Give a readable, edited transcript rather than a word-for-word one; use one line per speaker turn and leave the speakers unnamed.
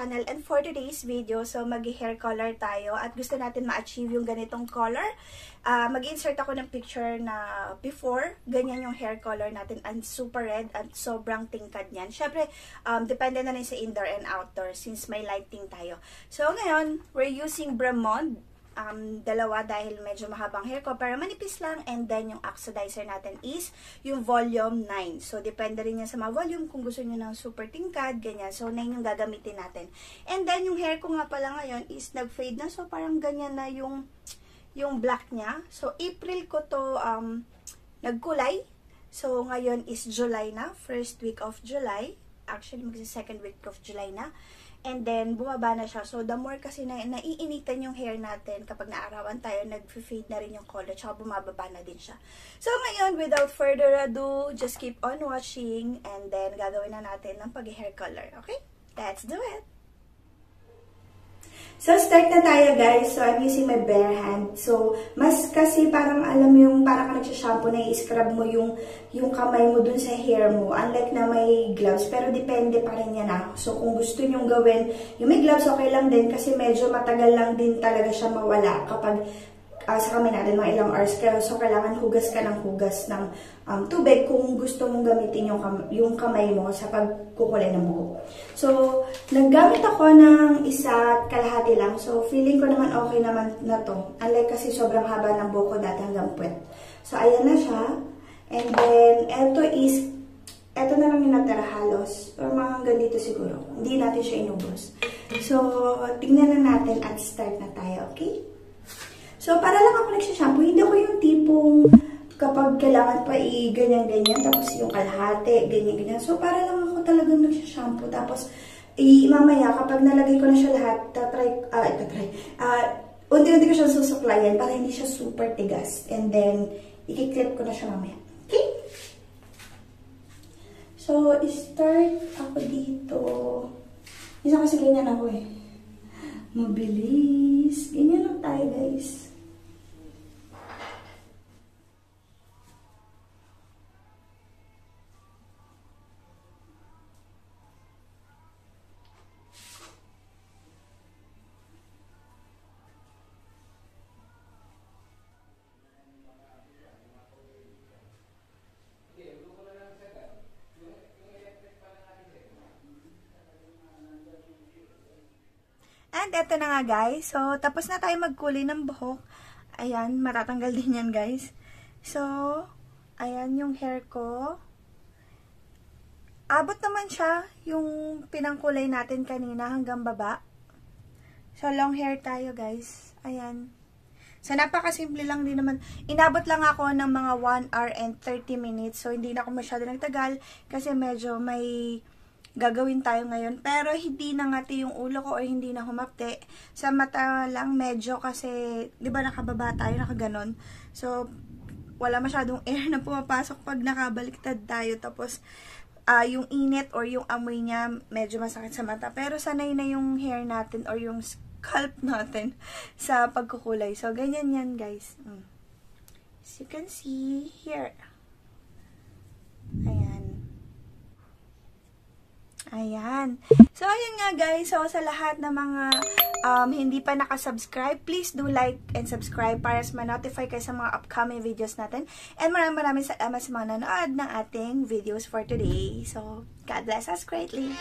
channel, and for today's video, so mag-hair color tayo at gusto natin ma-achieve yung ganitong color. Mag-insert ako ng picture na before, ganyan yung hair color natin, and super red at sobrang tingkad niyan. Syempre, depende na rin sa indoor and outdoor since may lighting tayo. So ngayon, we're using Bremond. Dalawa dahil medyo mahabang hair ko, pero manipis lang. And then, yung oxidizer natin is yung volume 9. So, depende rin yan sa mga volume kung gusto nyo ng super tingkad, ganyan. So, 9 yung gagamitin natin. And then, yung hair ko nga pala ngayon is nag-fade na. So, parang ganyan na yung black niya. So, April ko to nagkulay. So, ngayon is July na. First week of July. Actually, magsi-second week of July na. And then, bumaba na siya. So, the more kasi naiinitan yung hair natin, kapag naarawan tayo, nag-fade na rin yung color, tsaka bumababa na din siya. So, ngayon, without further ado, just keep on watching, and then, gagawin na natin ng pag-hair color. Okay? Let's do it! So, start na tayo, guys. So, I'm using my bare hand. So, mas kasi parang alam mo yung parang ka nagsashampoo na i-scrub mo yung kamay mo dun sa hair mo. Unlike na may gloves. Pero, depende pa rin yan ah. So, kung gusto nyong gawin, yung may gloves, okay lang din. Kasi medyo matagal lang din talaga siya mawala kapag sa kamay natin, mga ilang hours. So, kailangan hugas ka ng hugas ng tubig kung gusto mong gamitin yung kamay mo sa pagkukulay ng buhok. So, naggamit ako ng 1.5 lang. So, feeling ko naman okay naman na to. Unlike kasi sobrang haba ng buhok ko dati hanggang puwet. So, ayan na siya. And then, eto na lang yung natira halos. Or mga hanggang dito siguro. Hindi natin siya inubos. So, tingnan na natin at start na tayo, okay? So, para lang ako nagsashampoo, hindi ako yung tipong kapag kailangan pa i-ganyan-ganyan, tapos yung kalahati, ganyan-ganyan. So, para lang ako talagang nagsashampoo. Tapos, mamaya, kapag nalagay ko na siya lahat, unti-unti ko siya susuklayan para hindi siya super tigas. And then, i-clip ko na siya mamaya. Okay? So, start ako dito. Isa kasi ganyan ako eh. Mabilis. Ganyan lang tayo, guys. And eto na nga guys. So, tapos na tayo magkulay ng buhok. Ayan, matatanggal din yan guys. So, ayan yung hair ko. Abot naman siya yung pinangkulay natin kanina hanggang baba. So, long hair tayo guys. Ayan. So, napakasimple lang din naman. Inabot lang ako ng mga 1 hour and 30 minutes. So, hindi na ako masyado nagtagal kasi medyo may gagawin tayo ngayon. Pero, hindi nangati yung ulo ko or hindi na humapte. Sa mata lang, medyo kasi, di ba nakababa tayo, nakaganon. So, wala masyadong air na pumapasok pag nakabaliktad tayo. Tapos, yung init or yung amoy niya, medyo masakit sa mata. Pero, sanay na yung hair natin or yung scalp natin sa pagkukulay. So, ganyan yan, guys. As you can see here. Ayan. Ayan. So, ayun nga guys. So, sa lahat ng mga hindi pa nakasubscribe, please do like and subscribe para ma-notify kayo sa mga upcoming videos natin. And maraming salamat sa mga nanood ng ating videos for today. So, God bless us greatly.